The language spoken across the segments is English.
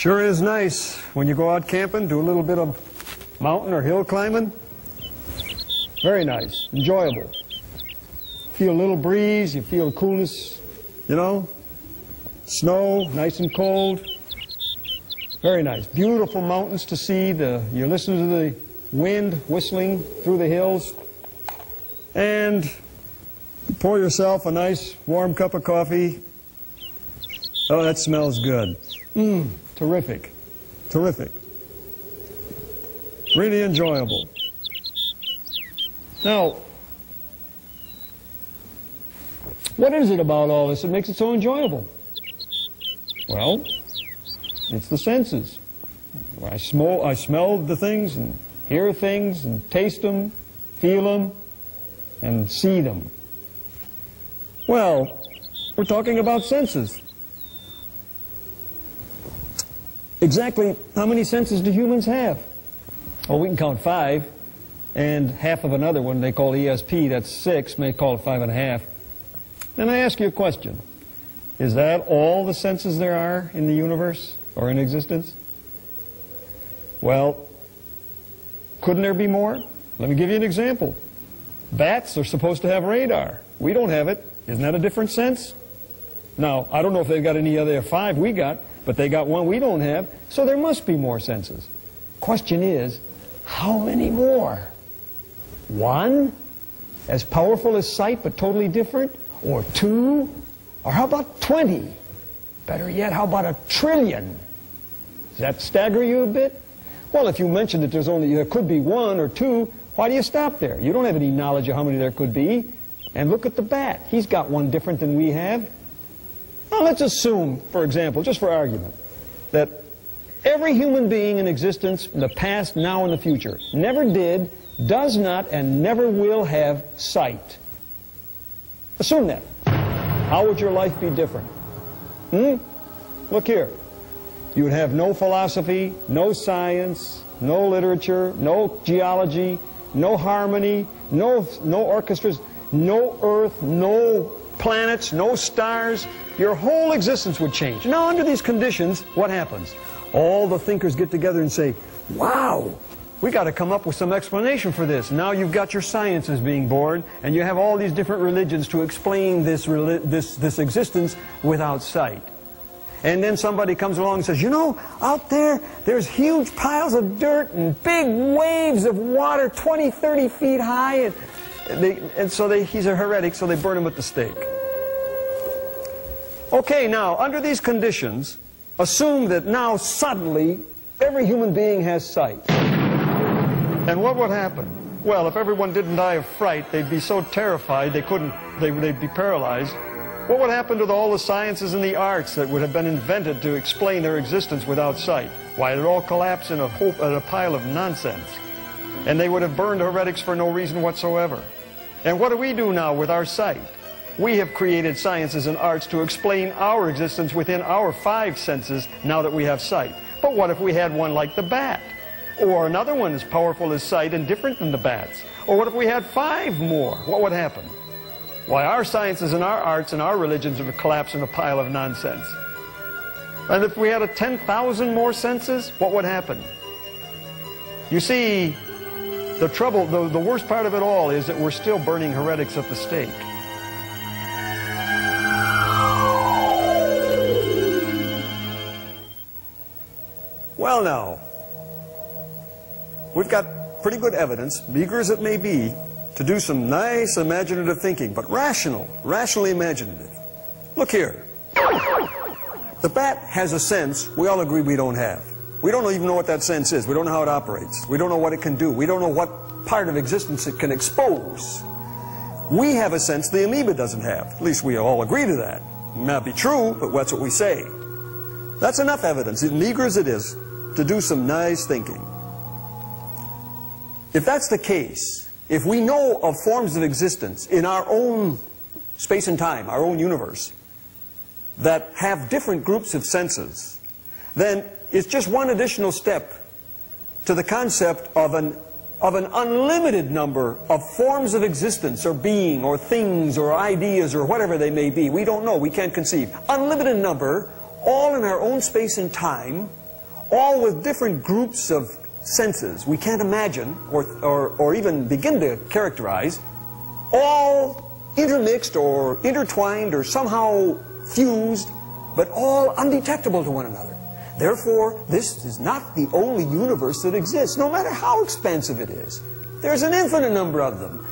Sure is nice when you go out camping, do a little bit of mountain or hill climbing. Very nice, enjoyable. Feel a little breeze, you feel the coolness, you know. Snow, nice and cold. Very nice. Beautiful mountains to see. You listen to the wind whistling through the hills. And pour yourself a nice warm cup of coffee. Oh, that smells good. Terrific. Terrific. Really enjoyable. Now, what is it about all this that makes it so enjoyable? Well, it's the senses. I smell the things and hear things and taste them, feel them, and see them. Well, we're talking about senses. Exactly how many senses do humans have? Well, we can count 5, and half of another one they call ESP, that's 6, may call it 5.5. Then I ask you a question. Is that all the senses there are in the universe or in existence? Well, couldn't there be more? Let me give you an example. Bats are supposed to have radar. We don't have it. Isn't that a different sense? Now, I don't know if they've got any other 5 we got, but they got one we don't have, so there must be more senses. Question is, how many more? 1? As powerful as sight, but totally different? Or 2? Or how about 20? Better yet, how about 1 trillion? Does that stagger you a bit? Well, if you mentioned that there could be 1 or 2, why do you stop there? You don't have any knowledge of how many there could be. And look at the bat. He's got one different than we have. Now, let's assume, for example, just for argument, that every human being in existence in the past, now, and the future never did, does not, and never will have sight. Assume that. How would your life be different? Look here. You would have no philosophy, no science, no literature, no geology, no harmony, no orchestras, no earth, no planets, no stars. Your whole existence would change. Now, under these conditions, what happens? All the thinkers get together and say, wow, we got to come up with some explanation for this. Now you've got your sciences being born, and you have all these different religions to explain this existence without sight. And then somebody comes along and says, you know, out there, there's huge piles of dirt and big waves of water 20, 30 feet high, and so he's a heretic, so they burn him at the stake. Okay, now, under these conditions, assume that now suddenly every human being has sight. And what would happen? Well, if everyone didn't die of fright, they'd be so terrified they'd be paralyzed. What would happen to all the sciences and the arts that would have been invented to explain their existence without sight? Why, they'd all collapse in a pile of nonsense. And they would have burned heretics for no reason whatsoever. And what do we do now with our sight? We have created sciences and arts to explain our existence within our 5 senses now that we have sight. But what if we had one like the bat? Or another one as powerful as sight and different than the bats? Or what if we had 5 more? What would happen? Why, our sciences and our arts and our religions would collapse in a pile of nonsense. And if we had 10,000 more senses, what would happen? You see, the trouble, the worst part of it all is that we're still burning heretics at the stake. Well now, we've got pretty good evidence, meager as it may be, to do some nice imaginative thinking, but rationally imaginative. Look here. The bat has a sense we all agree we don't have. We don't even know what that sense is. We don't know how it operates. We don't know what it can do. We don't know what part of existence it can expose. We have a sense the amoeba doesn't have. At least we all agree to that. It may not be true, but that's what we say. That's enough evidence, meager as it is, to do some nice thinking. If that's the case, if we know of forms of existence in our own space and time, our own universe, that have different groups of senses, then it's just one additional step to the concept of an unlimited number of forms of existence or being or things or ideas or whatever they may be. We don't know. We can't conceive. Unlimited number, all in our own space and time, all with different groups of senses we can't imagine or even begin to characterize, all intermixed or intertwined or somehow fused, but all undetectable to one another. Therefore, this is not the only universe that exists, no matter how expansive it is. There's an infinite number of them.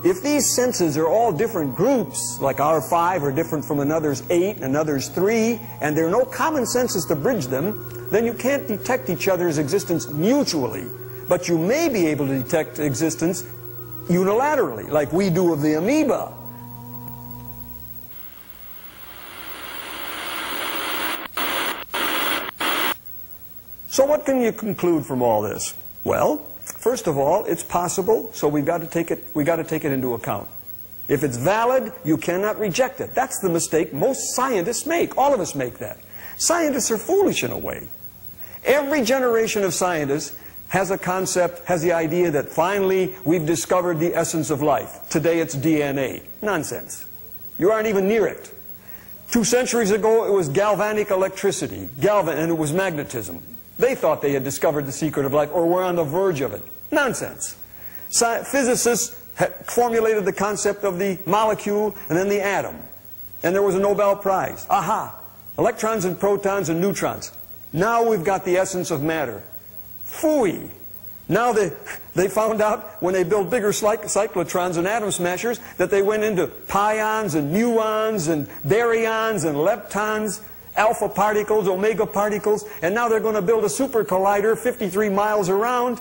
If these senses are all different groups, like our 5 are different from another's 8 and another's 3, and there are no common senses to bridge them, then you can't detect each other's existence mutually. But you may be able to detect existence unilaterally, like we do of the amoeba. So what can you conclude from all this? Well, first of all, it's possible, so we've got to take it into account. If it's valid, you cannot reject it. That's the mistake most scientists make. All of us make that. Scientists are foolish in a way. Every generation of scientists has a concept, has the idea that finally we've discovered the essence of life. Today it's DNA. Nonsense. You aren't even near it. 2 centuries ago it was galvanic electricity, and it was magnetism. They thought they had discovered the secret of life, or were on the verge of it. Nonsense. Physicists had formulated the concept of the molecule and then the atom. And there was a Nobel Prize. Aha! Electrons and protons and neutrons. Now we've got the essence of matter. Phooey! Now they found out when they built bigger cyclotrons and atom smashers that they went into pions and muons and baryons and leptons, alpha particles, omega particles, and now they're going to build a super collider 53 miles around,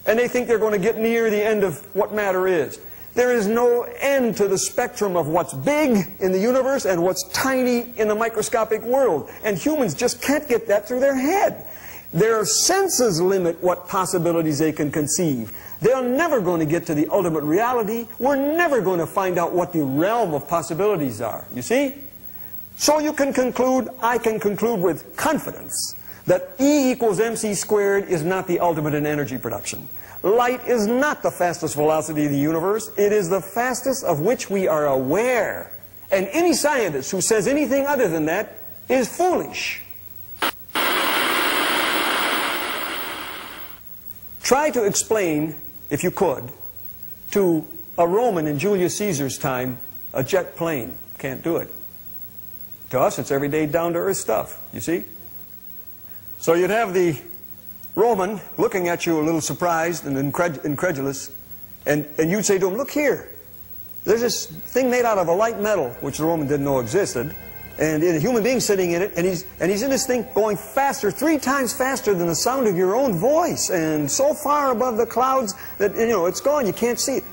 and they think they're going to get near the end of what matter is. There is no end to the spectrum of what's big in the universe and what's tiny in the microscopic world, and humans just can't get that through their head. Their senses limit what possibilities they can conceive. They're never going to get to the ultimate reality. We're never going to find out what the realm of possibilities are. You see? So you can conclude, I can conclude with confidence, that E equals mc squared is not the ultimate in energy production. Light is not the fastest velocity of the universe. It is the fastest of which we are aware. And any scientist who says anything other than that is foolish. Try to explain, if you could, to a Roman in Julius Caesar's time, a jet plane. Can't do it. To us, it's everyday down-to-earth stuff, you see? So you'd have the Roman looking at you a little surprised and incredulous, and you'd say to him, look here, there's this thing made out of a light metal, which the Roman didn't know existed, and a human being sitting in it, and he's in this thing going faster, 3 times faster than the sound of your own voice, and so far above the clouds that, you know, it's gone, you can't see it.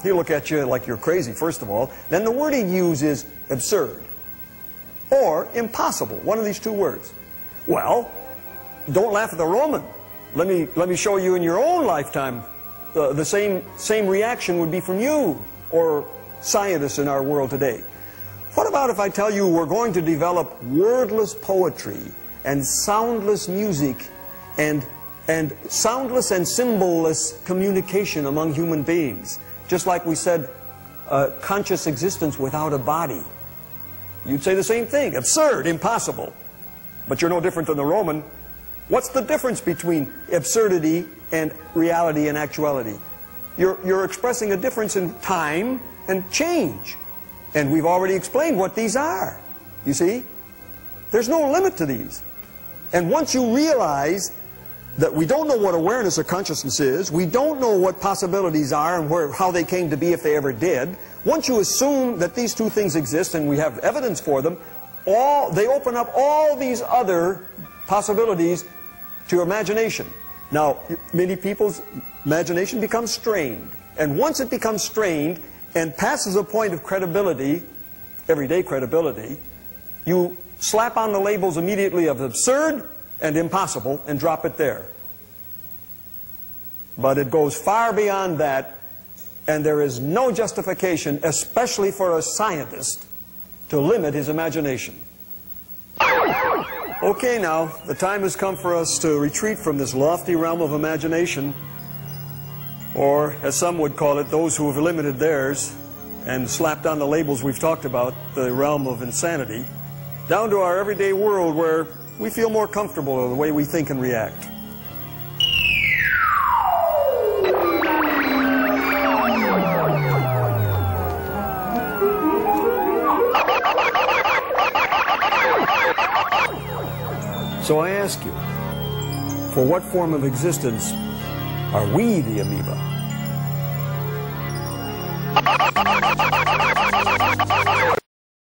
He'll look at you like you're crazy, first of all. Then the word he'd use is absurd. Or impossible, one of these 2 words. Well, don't laugh at the Roman. Let me show you in your own lifetime the same reaction would be from you or scientists in our world today. What about if I tell you we're going to develop wordless poetry and soundless music and soundless and symbol-less communication among human beings? Just like we said, conscious existence without a body. You'd say the same thing. Absurd, impossible. But you're no different than the Roman. What's the difference between absurdity and reality and actuality? You're expressing a difference in time and change. And we've already explained what these are. You see? There's no limit to these. And once you realize that we don't know what awareness or consciousness is, we don't know what possibilities are and how they came to be if they ever did, once you assume that these 2 things exist and we have evidence for them, they open up all these other possibilities to your imagination. Now, many people's imagination becomes strained. And once it becomes strained and passes a point of credibility, everyday credibility, you slap on the labels immediately of absurd and impossible and drop it there. But it goes far beyond that, and there is no justification, especially for a scientist, to limit his imagination. Okay, now, the time has come for us to retreat from this lofty realm of imagination, or, as some would call it, those who have limited theirs and slapped on the labels we've talked about, the realm of insanity, down to our everyday world where we feel more comfortable with the way we think and react. So I ask you, for what form of existence are we the amoeba?